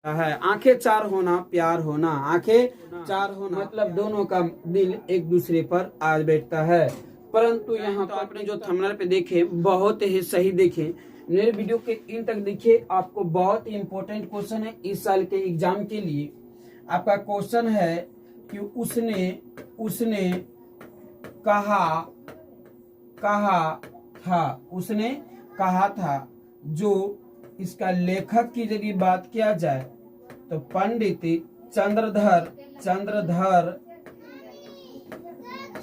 है। आंखें चार होना प्यार होना, आंखें चार होना मतलब दोनों का दिल एक दूसरे पर आ बैठता है। परंतु यहाँ तो आपने जो थंबनेल पे देखे बहुत ही सही देखे, मेरे वीडियो के इन तक देखिए। आपको बहुत ही इम्पोर्टेंट क्वेश्चन है इस साल के एग्जाम के लिए। आपका क्वेश्चन है कि उसने कहा था। जो इसका लेखक की यदि बात किया जाए तो पंडित चंद्रधर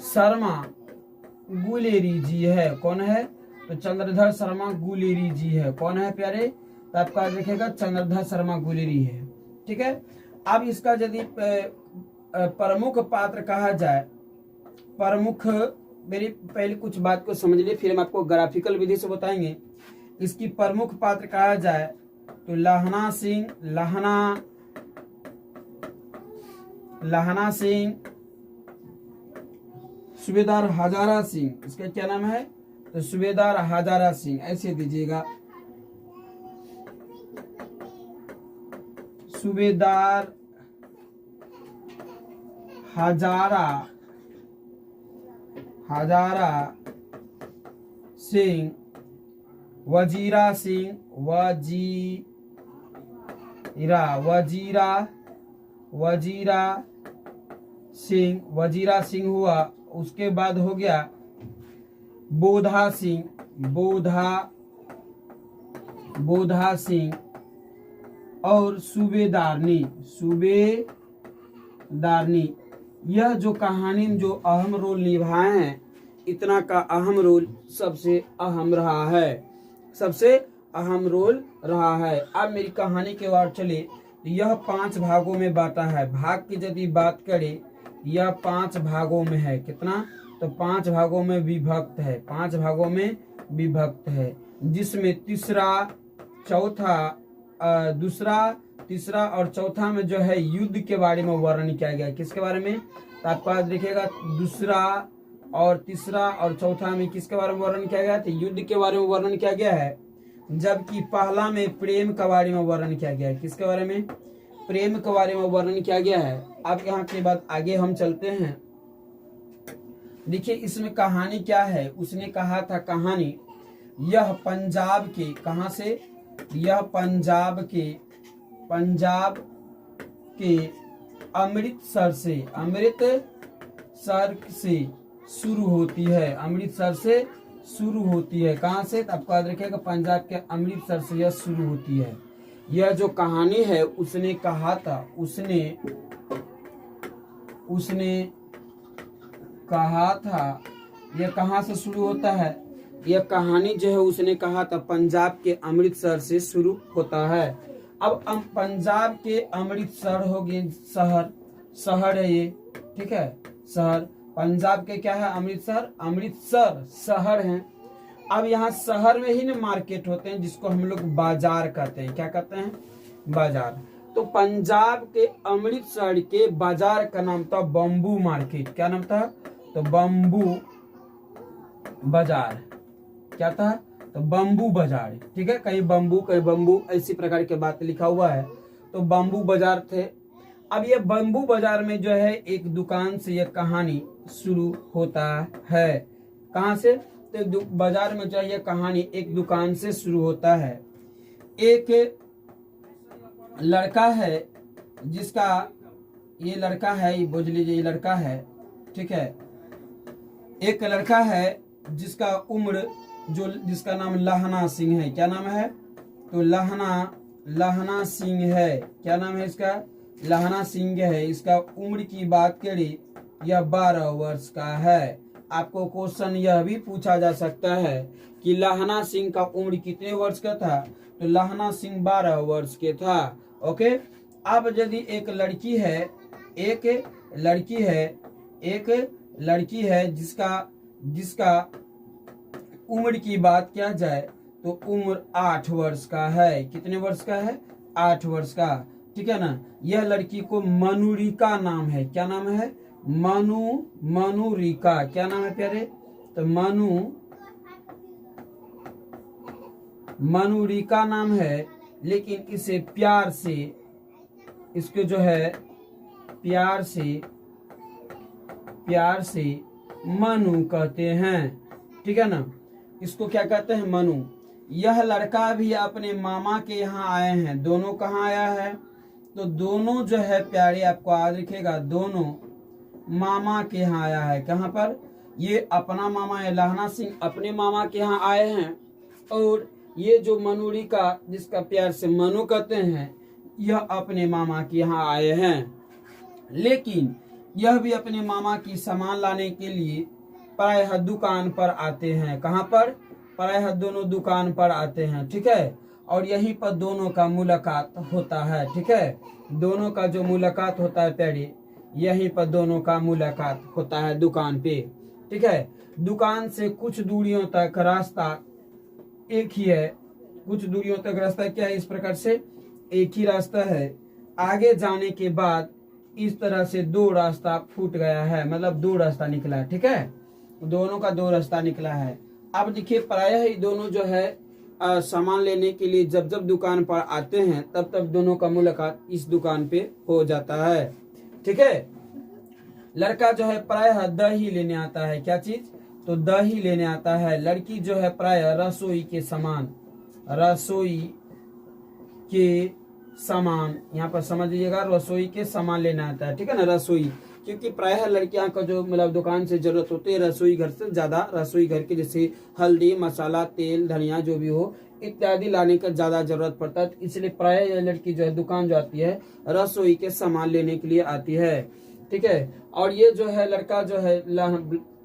शर्मा गुलेरी जी है। कौन है? तो चंद्रधर शर्मा गुलेरी जी है। कौन है प्यारे? तो आपका लिखेगा चंद्रधर शर्मा गुलेरी है। ठीक है। अब इसका यदि प्रमुख पात्र कहा जाए, प्रमुख, मेरी पहले कुछ बात को समझ लिए फिर हम आपको ग्राफिकल विधि से बताएंगे। इसकी प्रमुख पात्र कहा जाए तो लहना सिंह, सूबेदार हजारा सिंह। इसका क्या नाम है? तो सूबेदार हजारा सिंह, ऐसे दीजिएगा। सूबेदार हजारा सिंह, वजीरा सिंह हुआ। उसके बाद हो गया बोधा सिंह और सूबेदारनी। यह जो कहानी में जो अहम रोल निभाए हैं, इतना का अहम रोल सबसे अहम रहा है। अब मेरी कहानी के बाद चले तो यह 5 भागों में बांटा है। भाग की यदि बात करें, यह 5 भागों में है। कितना? तो 5 भागों में विभक्त है। जिसमें तीसरा और चौथा में जो है युद्ध के बारे में वर्णन किया गया है। किसके बारे में? तो आपको आज देखिएगा दूसरा और तीसरा और चौथा में किसके बारे में वर्णन किया गया? तो युद्ध के बारे में वर्णन किया गया है। जबकि पहला में प्रेम के बारे में वर्णन किया गया है। किसके बारे में? प्रेम के बारे में वर्णन किया गया है। अब यहाँ के बाद आगे हम चलते हैं। देखिए इसमें कहानी क्या है। उसने कहा था कहानी, यह पंजाब के, कहां से? यह पंजाब के अमृतसर से शुरू होती है। कहां से? आपको याद रखिएगा पंजाब के अमृतसर से यह शुरू होती है। यह जो कहानी है उसने कहा था, यह कहां से शुरू होता है? यह कहानी जो है उसने कहा था पंजाब के अमृतसर से शुरू होता है। अब पंजाब के अमृतसर हो गए शहर है ये। ठीक है, शहर पंजाब के क्या है? अमृतसर शहर है। अब यहाँ शहर में ही ना मार्केट होते हैं जिसको हम लोग बाजार कहते हैं। क्या कहते हैं? बाजार। तो पंजाब के अमृतसर के बाजार का नाम था बम्बू मार्केट। क्या नाम था? तो बम्बू बाजार। क्या था? तो बम्बू बाजार। ठीक है, कहीं बम्बू ऐसी प्रकार के बात लिखा हुआ है। तो बम्बू बाजार थे। अब ये बम्बू बाजार में जो है एक दुकान से यह कहानी शुरू होता है। कहां से? तो बाजार में जो है यह कहानी एक दुकान से शुरू होता है। एक लड़का है जिसका, ये लड़का है, ये बोझ लीजिए, ये लड़का है। ठीक है, एक लड़का है जिसका उम्र, जिसका नाम लहना सिंह है। क्या नाम है? तो लहना सिंह है। क्या नाम है इसका? लहना सिंह है। इसका उम्र की बात करें, यह 12 वर्ष का है। आपको क्वेश्चन यह भी पूछा जा सकता है कि लहना सिंह का उम्र कितने वर्ष का था? तो लहना सिंह 12 वर्ष के था। ओके। अब यदि एक लड़की है जिसका उम्र की बात किया जाए तो उम्र 8 वर्ष का है। कितने वर्ष का है? 8 वर्ष का। ठीक है ना। यह लड़की को मनुरिका नाम है। क्या नाम है? मनुरिका। क्या नाम है प्यारे? तो मनुरिका नाम है, लेकिन इसे प्यार से इसको जो है प्यार से मनु कहते हैं, ठीक है ना। इसको क्या कहते हैं? मनु। यह लड़का भी अपने मामा के यहाँ आए हैं। दोनों कहाँ आया है? तो दोनों जो है प्यारे, आपको याद रखिएगा, दोनों मामा के यहाँ आया है। कहाँ पर? ये अपना मामा है लहना सिंह, अपने मामा के यहाँ आए हैं। और ये जो मनूरी का, जिसका प्यार से मनु कहते हैं, यह अपने मामा के यहाँ आए हैं। लेकिन यह भी अपने मामा की सामान लाने के लिए प्रायः दुकान पर आते हैं। कहाँ पर? प्रायः दोनों दुकान पर आते हैं, ठीक है। और यहीं पर दोनों का मुलाकात होता है, ठीक है। दोनों का जो मुलाकात होता है प्यारे, यहीं पर दोनों का मुलाकात होता है दुकान पे, ठीक है। दुकान से कुछ दूरियों तक रास्ता एक ही है। कुछ दूरियों तक रास्ता क्या है? इस प्रकार से एक ही रास्ता है। आगे जाने के बाद इस तरह से दो रास्ता फूट गया है, मतलब दो रास्ता निकला है, ठीक है। दोनों का दो रास्ता निकला है। अब देखिए, प्रायः ही दोनों जो है सामान लेने के लिए जब जब दुकान पर आते हैं, तब तब दोनों का मुलाकात इस दुकान पे हो जाता है, ठीक है। लड़का जो है प्रायः दही लेने आता है। क्या चीज? तो दही लेने आता है। लड़की जो है प्रायः रसोई के सामान यहाँ पर समझ लीजिएगा, रसोई के सामान लेने आता है, ठीक है ना। रसोई, क्योंकि प्रायः लड़कियां का जो मतलब दुकान से जरूरत होती है रसोई घर से ज्यादा, रसोई घर के जैसे हल्दी, मसाला, तेल, धनिया जो भी हो इत्यादि लाने का ज्यादा जरूरत पड़ता है। इसलिए प्रायः यह लड़की जो है दुकान जो आती है रसोई के सामान लेने के लिए आती है, ठीक है। और ये जो है लड़का जो है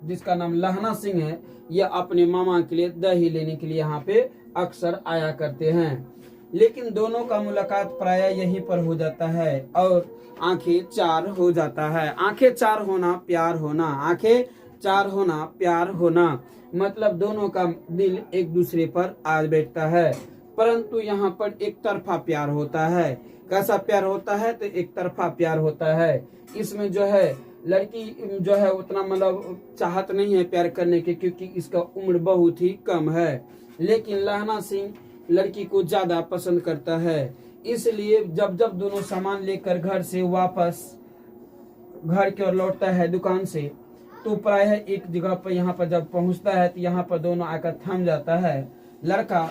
जिसका नाम लहना सिंह है, यह अपने मामा के लिए दही लेने के लिए यहाँ पे अक्सर आया करते हैं। लेकिन दोनों का मुलाकात प्रायः यहीं पर हो जाता है और आंखें चार हो जाता है। आंखें चार होना प्यार होना, आंखें चार होना प्यार होना, मतलब दोनों का दिल एक दूसरे पर आ बैठता है। परंतु यहाँ पर एक तरफा प्यार होता है। कैसा प्यार होता है? तो एक तरफा प्यार होता है। इसमें जो है लड़की जो है उतना मतलब चाहत नहीं है प्यार करने की, क्योंकि इसका उम्र बहुत ही कम है। लेकिन लहना सिंह लड़की को ज्यादा पसंद करता है। इसलिए जब जब दोनों सामान लेकर घर से वापस घर की ओर लौटता है दुकान से, तो प्रायः एक जगह पर यहाँ पर जब पहुंचता है तो यहाँ पर दोनों आकर थम जाता है। लड़का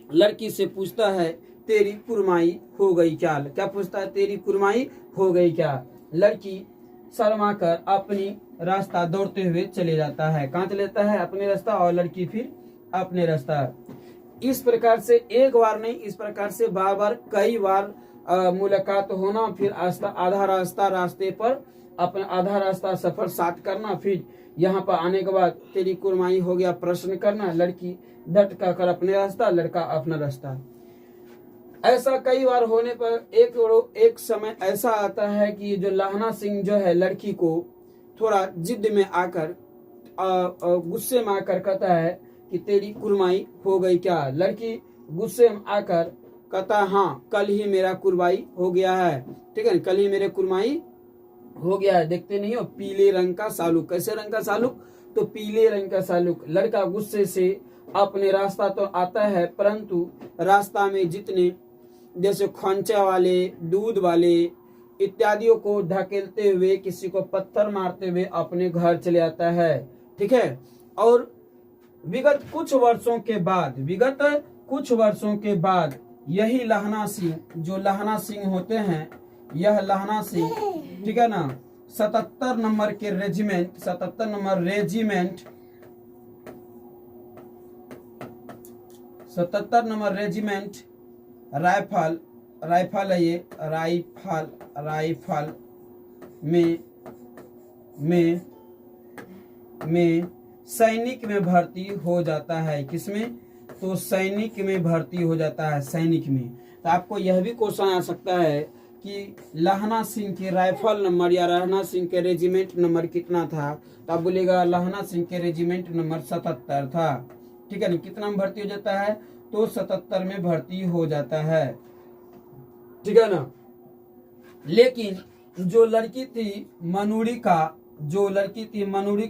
लड़की से पूछता है, तेरी कुरमाई हो गई क्या? क्या पूछता है? तेरी कुरमाई हो गई क्या? लड़की शर्मा कर अपनी रास्ता दौड़ते हुए चले जाता है। कहाँ चले जाता है? अपने रास्ता, और लड़की फिर अपने रास्ता। इस प्रकार से एक बार नहीं, इस प्रकार से बार बार कई बार मुलाकात होना, फिर आधा रास्ता रास्ते पर अपना आधा रास्ता सफर साथ करना, फिर यहाँ पर आने के बाद तेरी कुरमाई हो गया प्रश्न करना, लड़की डट कर अपने रास्ता, लड़का अपना रास्ता। ऐसा कई बार होने पर एक समय ऐसा आता है कि जो लहना सिंह जो है लड़की को थोड़ा जिद में आकर गुस्से में आकर कहता है कि तेरी कुरमाई हो गई क्या? लड़की गुस्से में आकर कहता, हाँ कल ही मेरा कुरबाई हो गया है, ठीक है, कल ही मेरे कुरमाई हो गया है। देखते नहीं हो पीले रंग का सालुक। कैसे रंग का सालुक? तो पीले रंग का सालुक। लड़का गुस्से से अपने रास्ता तो आता है, परंतु रास्ता में जितने जैसे खोंचा वाले, दूध वाले इत्यादियों को धकेलते हुए, किसी को पत्थर मारते हुए अपने घर चले आता है, ठीक है। और विगत कुछ वर्षों के बाद यही लहना सिंह, जो लहना सिंह होते हैं, यह लहना सिंह, ठीक है ना, 77 नंबर रेजिमेंट राइफल है ये, राइफल में सैनिक में भर्ती हो जाता है। किसमें? तो सैनिक में भर्ती हो जाता है, सैनिक में। तो आपको यह भी क्वेश्चन आ सकता है कि लहना सिंह के राइफल नंबर या लहना सिंह के रेजिमेंट नंबर कितना था? तो आप बोलेगा लहना सिंह के रेजिमेंट नंबर 77 था, ठीक है ना। कितना में भर्ती हो जाता है? तो 77 में भर्ती हो जाता है, ठीक है ना। लेकिन जो लड़की थी मनूरी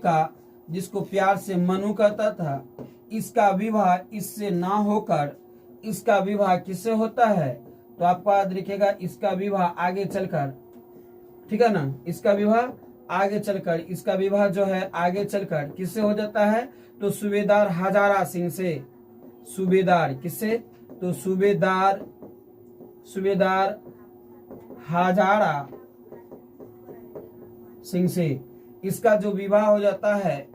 का, जिसको प्यार से मनु कहता था, इसका विवाह इससे ना होकर इसका विवाह किससे होता है? तो आपको याद रखिएगा इसका विवाह आगे चलकर, ठीक है ना, इसका विवाह आगे चलकर, इसका विवाह जो है आगे चलकर किससे हो जाता है, तो सूबेदार हजारा सिंह से। सूबेदार किससे, तो सूबेदार हजारा सिंह से इसका जो विवाह हो जाता है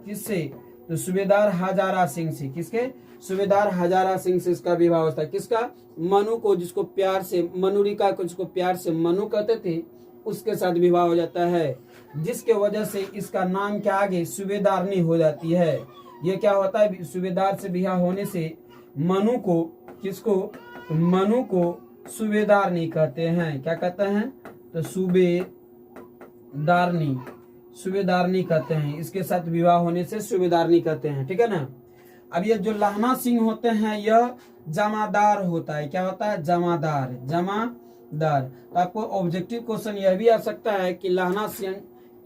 किससे, तो सूबेदार हजारा सिंह से। किसके, सूबेदार हजारा सिंह से इसका विवाह होता है। किसका, मनु को, जिसको प्यार से मनुरिका को, जिसको प्यार से मनु कहते थे, उसके साथ विवाह हो जाता है, जिसके वजह से इसका नाम क्या आगे सूबेदारनी हो जाती है। ये क्या होता है, सूबेदार से विवाह होने से मनु को, किसको, मनु को सूबेदारनी कहते हैं। क्या कहते हैं, तो सूबेदारनी कहते हैं। इसके साथ विवाह होने से सूबेदारनी कहते हैं, ठीक है ना। अब ये जो लहना सिंह होते हैं यह जमादार होता है। क्या होता है, जमादार। तो आपको ऑब्जेक्टिव क्वेश्चन यह भी आ सकता है कि लहना सिंह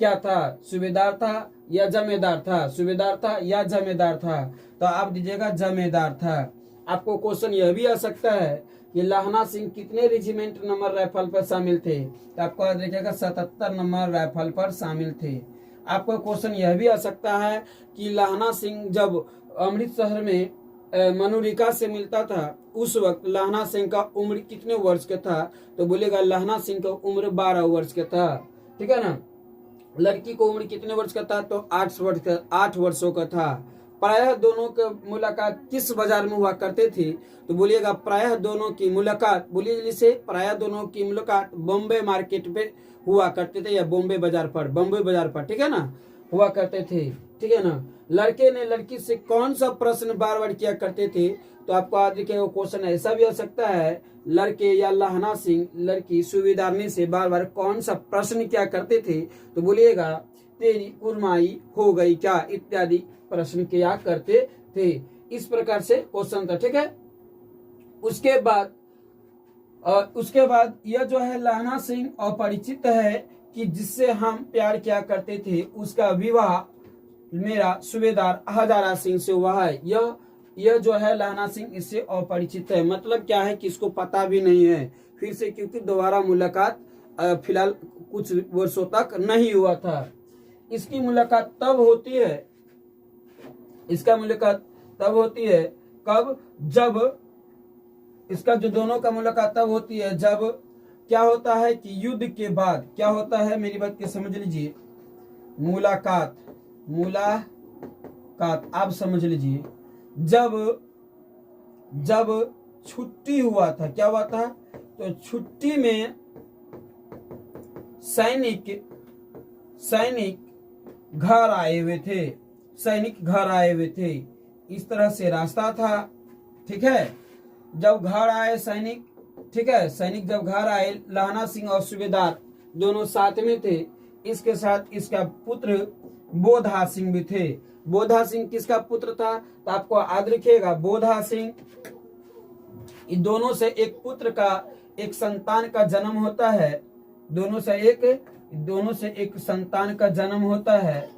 क्या था, सूबेदार था या जमेदार था, सूबेदार था या जमेदार था, तो आप दीजिएगा जमेदार था। आपको क्वेश्चन यह भी आ सकता है कि लहना सिंह कितने रेजिमेंट नंबर राइफल पर शामिल थे, तो आपको याद रखिएगा 77 नंबर राइफल पर शामिल थे। आपको क्वेश्चन यह भी आ सकता है कि लहना सिंह जब अमृतसर में मनुरिका से मिलता था उस वक्त लहना सिंह का उम्र कितने वर्ष का था, तो बोलेगा लहना सिंह का उम्र 12 वर्ष का था, ठीक है ना। लड़की को उम्र कितने वर्ष का था, तो 8 वर्षों का था। प्रायः दोनों की मुलाकात किस बाजार में हुआ करते थे, तो बोलिएगा प्रायः दोनों की मुलाकात, बोलिए जिसे प्रायः दोनों की मुलाकात बॉम्बे मार्केट पे हुआ करते थे या बॉम्बे बाजार पर, ठीक है ना, हुआ करते थे, ठीक है ना। लड़के ने लड़की से कौन सा प्रश्न बार बार किया करते थे, तो आपको याद रखिएगा क्वेश्चन ऐसा भी हो सकता है, लड़के या लहना सिंह लड़की सूबेदारनी से बार बार कौन सा प्रश्न किया करते थे, तो बोलिएगा तेरी कुरमाई हो गई क्या, इत्यादि प्रश्न किया करते थे। इस प्रकार से क्वेश्चन था, ठीक है। उसके बाद यह जो है लहना सिंह अपरिचित है कि जिससे हम प्यार किया करते थे, उसका विवाह मेरा सूबेदार हजारा सिंह से हुआ है। यह जो है लहना सिंह इससे अपरिचित है, मतलब क्या है कि इसको पता भी नहीं है फिर से, क्योंकि दोबारा मुलाकात फिलहाल कुछ वर्षों तक नहीं हुआ था। इसकी मुलाकात तब होती है, इसका मुलाकात तब होती है कब, जब इसका जो दोनों का मुलाकात तब होती है जब क्या होता है कि युद्ध के बाद क्या होता है, मेरी बात के समझ लीजिए। मुलाकात आप समझ लीजिए, जब छुट्टी हुआ था, क्या हुआ था, तो छुट्टी में सैनिक घर आए हुए थे, इस तरह से रास्ता था, ठीक है। जब घर आए सैनिक, ठीक है, सैनिक जब घर आए, लहना सिंह और सूबेदार दोनों साथ में थे। इसके साथ इसका पुत्र बोधा सिंह भी थे। बोधा सिंह किसका पुत्र था, तो आपको याद रखिएगा बोधा सिंह, इन दोनों से एक पुत्र का, एक संतान का जन्म होता है, दोनों से एक संतान का जन्म होता है,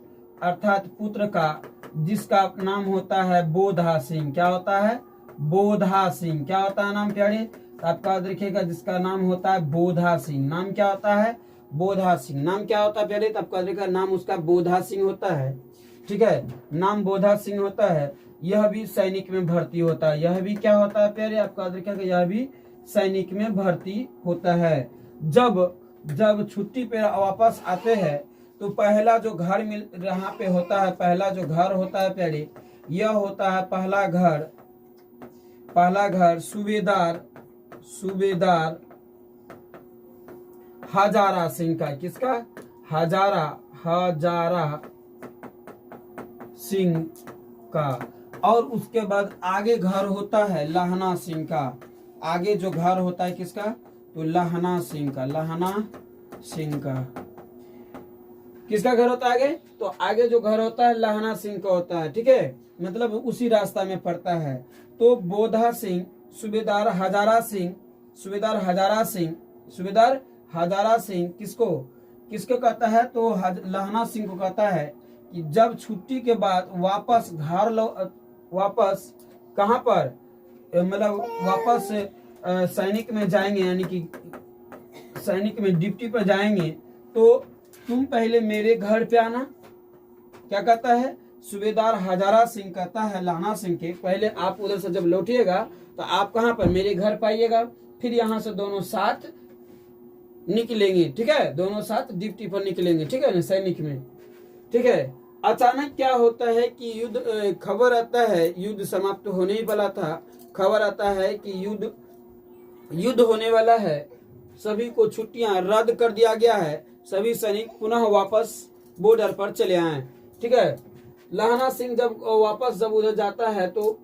अर्थात पुत्र का, जिसका नाम होता है बोधा सिंह। क्या होता है, बोधा सिंह। क्या होता है नाम प्यारे, तो आपका याद रखिएगा, जिसका नाम होता है बोधा सिंह। नाम क्या होता है, बोधा सिंह। नाम क्या होता है प्यारे, तो आपका याद रखिएगा नाम उसका बोधा सिंह होता है, ठीक है, नाम बोधा सिंह होता है। यह भी सैनिक में भर्ती होता है, यह भी क्या होता है प्यारे, आपका याद रखिएगा यह भी सैनिक में भर्ती होता है। जब छुट्टी पे वापस आते हैं तो पहला जो घर यहाँ पे होता है, पहला जो घर होता है प्यारे, यह होता है पहला घर सूबेदार हजारा सिंह का। किसका, हजारा सिंह का। और उसके बाद आगे घर होता है लहना सिंह का। आगे जो घर होता है किसका, तो लहना सिंह का। किसका घर होता है आगे, तो आगे जो घर होता है लहना सिंह का होता है, ठीक है, मतलब उसी रास्ता में पड़ता है। तो बोधा सिंह, सूबेदार हजारा सिंह किसको कहता है, तो लहना सिंह को कहता है कि जब छुट्टी के बाद वापस कहाँ पर, मतलब वापस सैनिक में जाएंगे, यानी कि सैनिक में ड्यूटी पर जाएंगे, तो तुम पहले मेरे घर पे आना। क्या कहता है सूबेदार हजारा सिंह कहता है लाहना सिंह के, पहले आप उधर से जब लौटिएगा तो आप कहाँ पर मेरे घर पाइएगा, फिर यहाँ से दोनों साथ निकलेंगे, ठीक है, दोनों साथ ड्यूटी पर निकलेंगे, ठीक है ना, सैनिक में, ठीक है। अचानक क्या होता है कि युद्ध, खबर आता है युद्ध समाप्त होने ही वाला था, खबर आता है कि युद्ध होने वाला है, सभी को छुट्टियां रद्द कर दिया गया है, सभी सैनिक पुनः वापस बॉर्डर पर चले आए, ठीक है। लाहना सिंह जब वापस जब उधर जाता है तो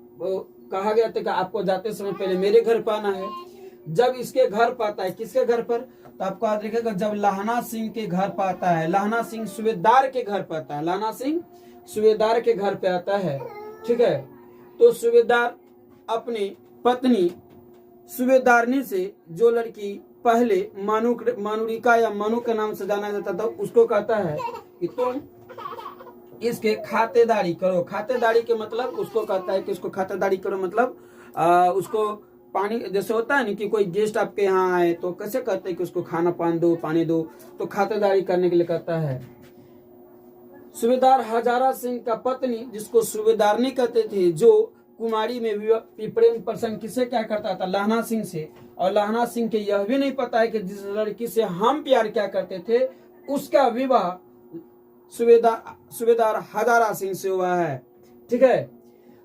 कहा गया था कि आपको जाते समय पहले मेरे घर पर आना है। जब इसके घर पर आता है, किसके घर पर, तो आपको याद रखिएगा जब लाहना सिंह के घर पर आता है, लाहना सिंह सूबेदार के घर पर आता है, लाहना सिंह सूबेदार के घर पे आता है, ठीक है। तो सूबेदार अपनी पत्नी सूबेदारनी से, जो लड़की पहले मानुरिका या मनु के नाम से जाना जाता था, उसको कहता है कि तुम इसके खातेदारी करो। खातेदारी के मतलब उसको कहता है कि उसको खातेदारी करो, मतलब उसको पानी, जैसे होता है ना कि कोई गेस्ट आपके यहाँ आए तो कैसे कहते हैं कि उसको खाना पानी दो, तो खातेदारी करने के लिए कहता है। सूबेदार हजारा सिंह का पत्नी, जिसको सूबेदारनी कहते थे, जो कुमारी में प्रेम प्रसंग किसे क्या करता था, लाहना सिंह से, और लाहना सिंह के यह भी नहीं पता है कि जिस लड़की से हम प्यार क्या करते थे उसका विवाह सूबेदार हजारा सिंह से हुआ है, ठीक है।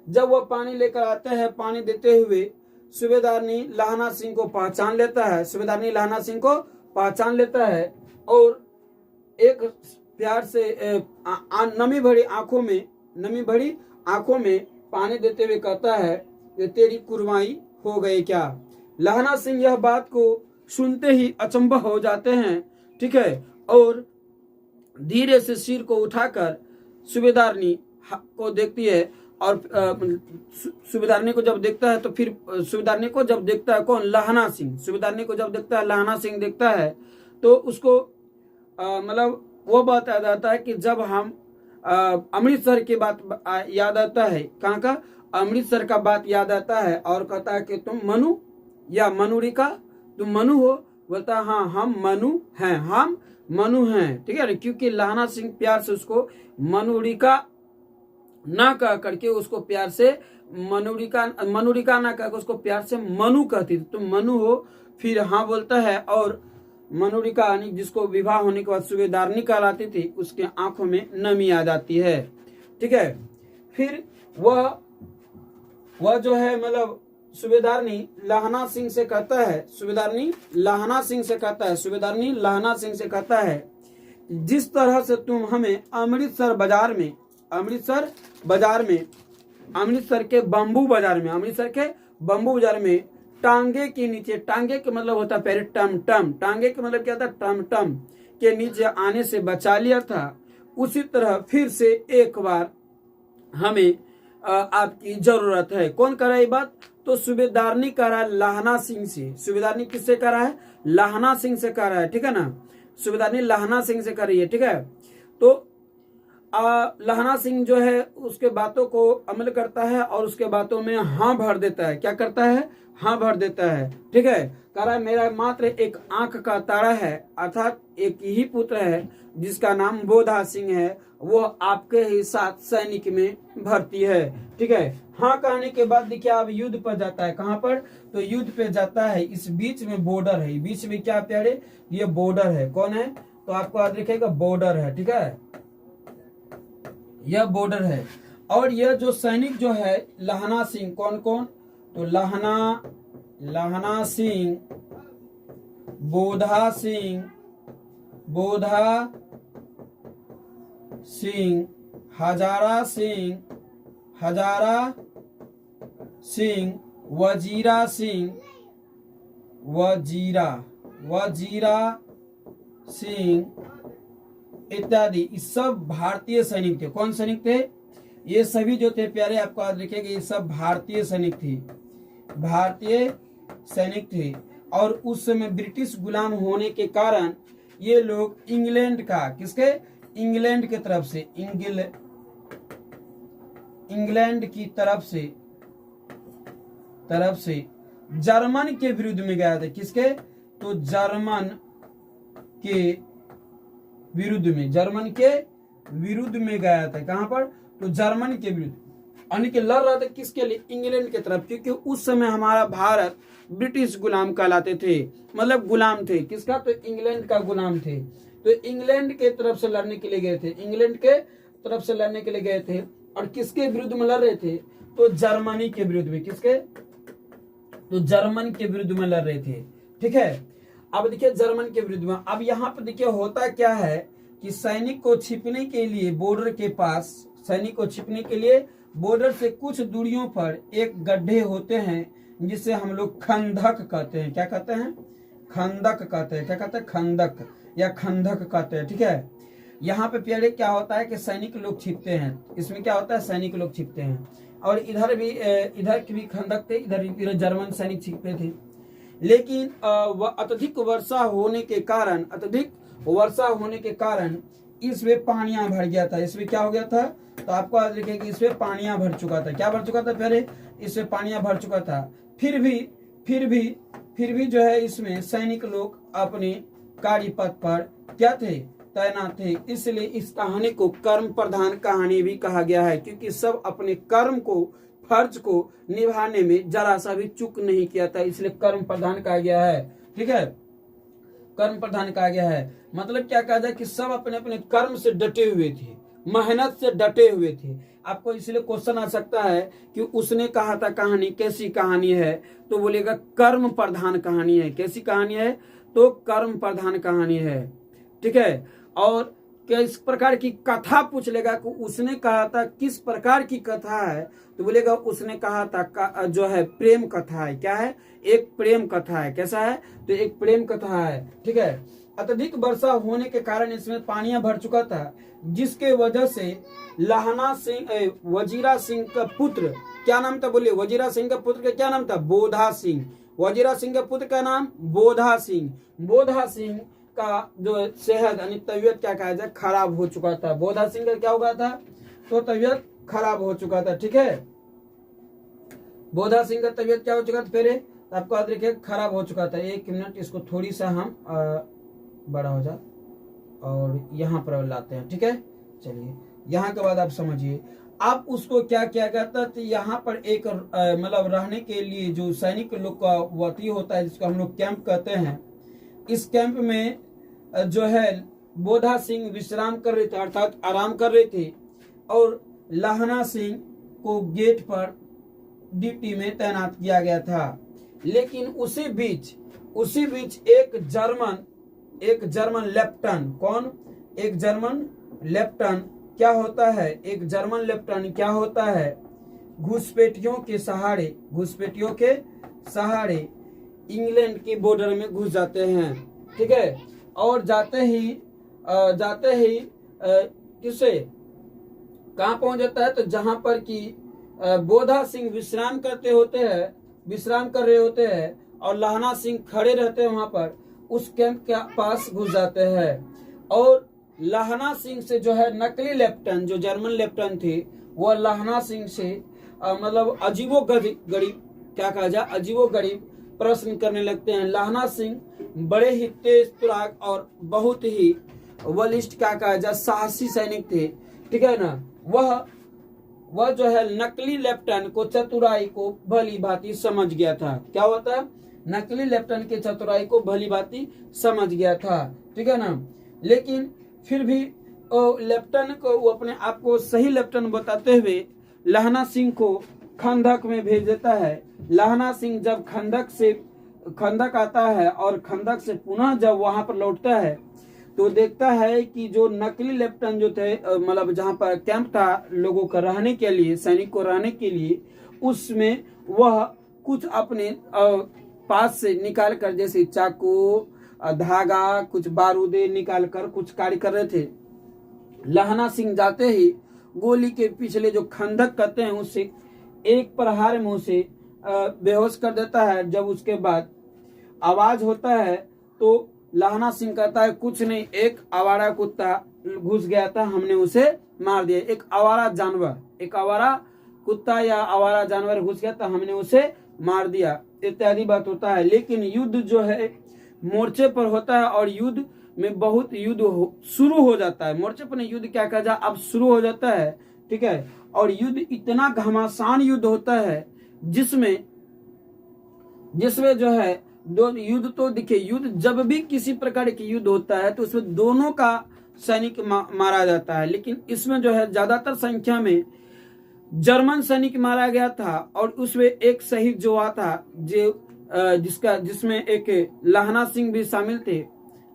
जब वह पानी लेकर आते हैं, पानी देते हुए सूबेदारनी लाहना सिंह को पहचान लेता है, सूबेदारनी लाहना सिंह को पहचान लेता है और एक प्यार से नमी भरी आंखों में पानी देते हुए कहता है कि तेरी कुर्बानी हो गई क्या। लाहना सिंह यह बात को सुनते ही अचंभा हो जाते हैं, ठीक है, और धीरे से सिर को उठाकर सूबेदारनी को देखती है, और सूबेदारनी को जब देखता है तो फिर सूबेदारनी को जब देखता है कौन, लाहना सिंह, सूबेदारनी को जब देखता है लाहना सिंह देखता है तो उसको मतलब वो बात याद आता है कि जब हम अमृतसर की बात याद आता है, कहाँ का, अमृतसर का बात याद आता है, और कहता है कि तुम मनु या मनुरिका, तुम मनु हो, बोलता है हाँ हम मनु हैं, ठीक है, क्योंकि लाहना सिंह प्यार से उसको मनुरिका ना कह करके उसको प्यार से मनुरिका ना कह, उसको प्यार से मनु कहती थी, तुम मनु हो, फिर हाँ बोलता है, और मनुरिका यानी जिसको विवाह होने के बाद सूबेदारनी कहलाती थी, उसके आंखों में नमी आ जाती है, ठीक है। फिर वह जो है मतलब सूबेदारनी लाहना सिंह से कहता है, सूबेदारनी लाहना सिंह से कहता है जिस तरह से तुम हमें अमृतसर के बम्बू बाजार में टांगे के नीचे, टांगे के मतलब होता है टांगे के मतलब क्या था, टम के नीचे आने से बचा लिया था, उसी तरह फिर से एक बार हमें आपकी जरूरत है। कौन कर रहा है ये बात, तो सूबेदारनी कर रहा है लाहना सिंह से। सूबेदारनी किससे कर रहा है, लाहना सिंह से कर रहा है, ठीक है ना, सूबेदारनी लाहना सिंह से कर रही है, ठीक है। तो लाहना सिंह जो है उसके बातों को अमल करता है और उसके बातों में हाँ भर देता है। क्या करता है, हाँ भर देता है, ठीक है। कह रहा है मेरा मात्र एक आंख का तारा है, अर्थात एक ही पुत्र है जिसका नाम बोधा सिंह है, वो आपके ही साथ सैनिक में भर्ती है, ठीक है। हाँ कहने के बाद देखिए अब युद्ध पर जाता है, कहाँ पर, तो युद्ध पे जाता है। इस बीच में बॉर्डर है, बीच में क्या प्यारे, ये बॉर्डर है, कौन है, तो आपको याद रखिएगा बॉर्डर है, ठीक है, यह बॉर्डर है। और यह जो सैनिक जो है लाहना सिंह, कौन कौन, तो लाहना सिंह, बोधा सिंह, हजारा सिंह, वजीरा सिंह इत्यादि, इस सब भारतीय सैनिक थे। कौन सैनिक थे, ये सभी जो थे प्यारे आपको याद रखिएगा, ये सब भारतीय सैनिक थे। और उस समय ब्रिटिश गुलाम होने के कारण ये लोग इंग्लैंड का, किसके, इंग्लैंड की तरफ से, इंग्लैंड की तरफ से जर्मन के विरुद्ध में गया था। किसके? तो जर्मन के विरुद्ध में, जर्मन के विरुद्ध में गया था। कहां पर? तो जर्मन के विरुद्ध, यानी कि लड़ रहा था किसके लिए? इंग्लैंड की तरफ, क्योंकि उस समय हमारा भारत ब्रिटिश गुलाम कहलाते थे, मतलब गुलाम थे। किसका? तो इंग्लैंड का गुलाम थे। तो इंग्लैंड के तरफ से लड़ने के लिए गए थे, इंग्लैंड के तरफ से लड़ने के लिए गए थे। और किसके विरुद्ध में लड़ रहे थे? तो जर्मनी के विरुद्ध में। किसके? तो जर्मन के विरुद्ध में लड़ रहे थे। ठीक है, अब देखिए जर्मन के विरुद्ध में। अब यहाँ पर देखिए होता क्या है कि सैनिक को छिपने के लिए बॉर्डर के पास, सैनिक को छिपने के लिए बॉर्डर से कुछ दूरियों पर एक गड्ढे होते हैं जिसे हम लोग खंदक कहते हैं। क्या कहते हैं? खंदक कहते हैं। क्या कहते हैं? खंदक या खंदक कहते हैं। ठीक है, यहाँ पे प्यारे क्या होता है कि सैनिक लोग छिपते हैं। इसमें क्या होता है? सैनिक लोग छिपते हैं। और इधर की भी खंदक थे, इधर जर्मन सैनिक छिपते थे। लेकिन वह अत्यधिक वर्षा होने के कारण इसमें पानियां भर गया था। इसमें क्या हो गया था? तो आपको आज लिखे कि इसमें पानियां भर चुका था। क्या भर चुका था? पहले इसमें पानियां भर चुका था। फिर भी जो है इसमें सैनिक लोग अपने कार्यपथ पर क्या थे? तैनात थे। इसलिए इस कहानी को कर्म प्रधान कहानी भी कहा गया है, क्योंकि सब अपने कर्म को, फर्ज को निभाने में जरा सा भी चूक नहीं किया था, इसलिए कर्म प्रधान कहा गया है। ठीक है, कर्म प्रधान कहा गया है। मतलब क्या कहा जाए कि सब अपने अपने कर्म से डटे हुए थे, मेहनत से डटे हुए थे। आपको इसलिए क्वेश्चन आ सकता है कि उसने कहा था कहानी कैसी कहानी है, तो बोलेगा कर्म प्रधान कहानी है। कैसी कहानी है? तो कर्म प्रधान कहानी है। ठीक है, और किस प्रकार की कथा पूछ लेगा कि उसने कहा था किस प्रकार की कथा है, तो बोलेगा उसने कहा था जो है प्रेम कथा है। क्या है? एक प्रेम कथा है। कैसा है? तो एक प्रेम कथा है। ठीक है, अत्यधिक वर्षा होने के कारण इसमें पानियां भर चुका था, जिसके वजह से लहना सिंह, वजीरा सिंह का पुत्र, क्या नाम था? बोलिए, वजीरा सिंह का पुत्र का क्या नाम था? बोधा सिंह। वजीरा सिंह का पुत्र का नाम बोधा सिंह। बोधा सिंह का जो सेहत यानी तबीयत क्या कहा जाए, खराब हो चुका था। बोधा सिंह का क्या हो गया था? तो तबीयत खराब हो चुका था। ठीक है, बोधा सिंह का तबीयत क्या हो चुका था? फिर आपको याद रखिए खराब हो चुका था। एक मिनट, इसको थोड़ी सा हम बड़ा हो जा और यहाँ पर लाते हैं। ठीक है, चलिए यहाँ के बाद आप समझिए। आप उसको क्या किया गया था? तो यहाँ पर एक मतलब रहने के लिए जो सैनिक लोग का वती होता है, जिसको हम लोग कैंप कहते हैं, इस कैंप में जो है बोधा सिंह विश्राम कर रहे थे, अर्थात आराम कर रहे थे। और लहना सिंह को गेट पर ड्यूटी में तैनात किया गया था। लेकिन उसी बीच एक जर्मन लेफ्टिनेंट, कौन? एक जर्मन लेफ्टिनेंट क्या होता है? एक जर्मन लेफ्टिनेंट क्या होता है? घुसपैठियों के सहारे इंग्लैंड की बॉर्डर में घुस जाते हैं। ठीक है, और जाते ही किसे कहाँ पहुंच जाता है? तो जहां पर कि बोधा सिंह विश्राम कर रहे होते हैं और लहना सिंह खड़े रहते हैं वहां पर, उस कैंप के पास घुस जाते हैं। और लहना सिंह से जो है नकली लेफ्टिनेंट, जो जर्मन लेफ्टिनेंट थे, वह लहना सिंह से मतलब अजीबोगरीब क्या कहा जाए, अजीबोगरीब प्रश्न करने लगते हैं। लहना सिंह बड़े ही तेज तुराग और बहुत ही बलिष्ठ क्या कहा जाए, साहसी सैनिक थे। ठीक है ना, वह जो है नकली लेफ्टिनेंट को चतुराई को भली भांति समझ गया था। क्या होता है? नकली लेफ्टिनेंट के चतुराई को भली भांति समझ गया था। ठीक है ना, लेकिन फिर भी लेफ्टिनेंट को वो अपने आप को सही लेफ्टिनेंट बताते हुए लहना सिंह को खंदक में भेज देता है। लहना सिंह जब खंदक आता है और खंदक से पुनः जब वहां पर लौटता है, तो देखता है कि जो नकली लेफ्टिनेंट जो थे, मतलब जहां पर कैंप था लोगों का रहने के लिए, सैनिक को रहने के लिए, उसमें वह कुछ अपने पास से निकाल कर, जैसे चाकू, धागा, कुछ बारूदे निकाल कर कुछ कार्य कर रहे थे। लहना सिंह जाते ही गोली के पिछले जो खंदक कहते हैं उससे एक प्रहार में उसे बेहोश कर देता है। जब उसके बाद आवाज होता है तो लहना सिंह कहता है कुछ नहीं, एक आवारा कुत्ता घुस गया था, हमने उसे मार दिया। एक आवारा कुत्ता या आवारा जानवर घुस गया था, हमने उसे मार दिया इत्यादि बात होता है। लेकिन युद्ध जो है मोर्चे पर होता है और युद्ध में बहुत युद्ध शुरू हो जाता है। मोर्चे पर युद्ध क्या कहा जाए, अब शुरू हो जाता है, ठीक है। और युद्ध इतना घमासान युद्ध होता है जिसमें जो है दो युद्ध, तो देखिए युद्ध जब भी किसी प्रकार की युद्ध होता है तो उसमें दोनों का सैनिक मारा जाता है। लेकिन इसमें जो है ज्यादातर संख्या में जर्मन सैनिक मारा गया था और उसमें एक शहीद जो हुआ था जिसमें एक लहना सिंह भी शामिल थे,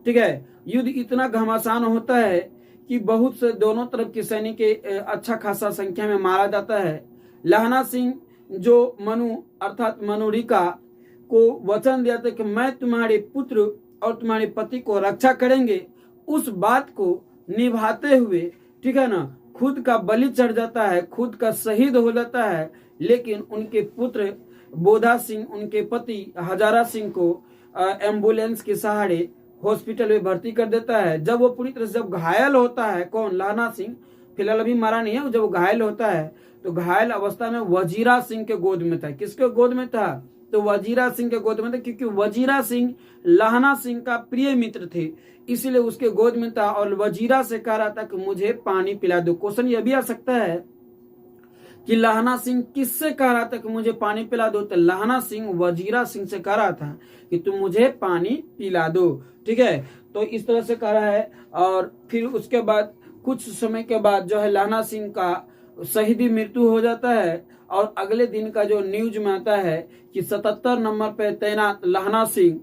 ठीक है। युद्ध इतना घमासान होता है कि बहुत से दोनों तरफ के सैनिक अच्छा खासा संख्या में मारा जाता है। लहना सिंह जो मनु अर्थात मनुरिका को वचन दिया था कि मैं तुम्हारे पुत्र और तुम्हारे पति को रक्षा करेंगे, उस बात को निभाते हुए, ठीक है ना, खुद का बलि चढ़ जाता है, खुद का शहीद हो जाता है। लेकिन उनके पुत्र बोधा सिंह, उनके पति हजारा सिंह को एम्बुलेंस के सहारे हॉस्पिटल में भर्ती कर देता है। जब वो पूरी तरह से जब घायल होता है, कौन, लहना सिंह, फिलहाल अभी मारा नहीं है, जब वो घायल होता है तो घायल अवस्था में वजीरा सिंह के गोद में था। किसके गोद में था, तो वजीरा सिंह के गोद में था, क्योंकि वजीरा सिंह लहना सिंह का प्रिय मित्र थे, इसीलिए उसके गोद में था और वजीरा से कह रहा था कि मुझे पानी पिला दो। क्वेश्चन यह भी आ सकता है कि लहना सिंह किससे कह रहा था कि मुझे पानी पिला दो, तो लहना सिंह वजीरा सिंह से कह रहा था कि तुम मुझे पानी पिला दो, ठीक है। तो इस तरह से कह रहा है। और फिर उसके बाद कुछ समय के बाद जो है लहना सिंह का शहीदी मृत्यु हो जाता है और अगले दिन का जो न्यूज में आता है कि 77 नंबर पे तैनात लहना सिंह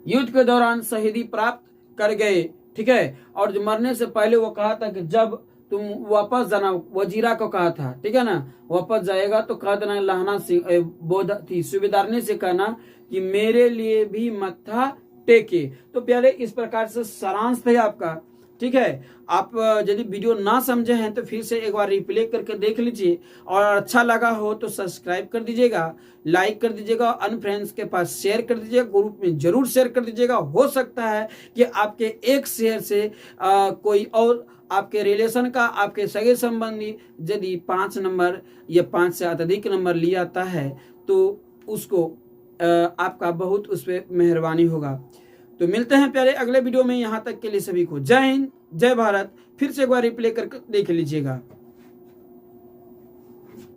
युद्ध के दौरान शहीदी प्राप्त कर गए, ठीक है। और जो मरने से पहले वो कहा था कि जब तुम वापस जाना, वजीरा को कहा था, ठीक है ना, वापस जाएगा तो कह देना लहना सिंह सूबेदारनी से कहना कि मेरे लिए भी मत्था टेके। तो प्यारे इस प्रकार से सारांश है आपका, ठीक है। आप यदि वीडियो ना समझे हैं तो फिर से एक बार रिप्ले करके देख लीजिए और अच्छा लगा हो तो सब्सक्राइब कर दीजिएगा, लाइक कर दीजिएगा, अन्य फ्रेंड्स के पास शेयर कर दीजिएगा, ग्रुप में जरूर शेयर कर दीजिएगा। हो सकता है कि आपके एक शेयर से कोई और आपके रिलेशन का, आपके सगे संबंधी यदि 5 नंबर या 5 से अधिक नंबर लिया आता है तो उसको आपका बहुत उस पर मेहरबानी होगा। तो मिलते हैं प्यारे अगले वीडियो में। यहाँ तक के लिए सभी को जय हिंद, जय भारत। फिर से एक बार रिप्ले करके देख लीजिएगा।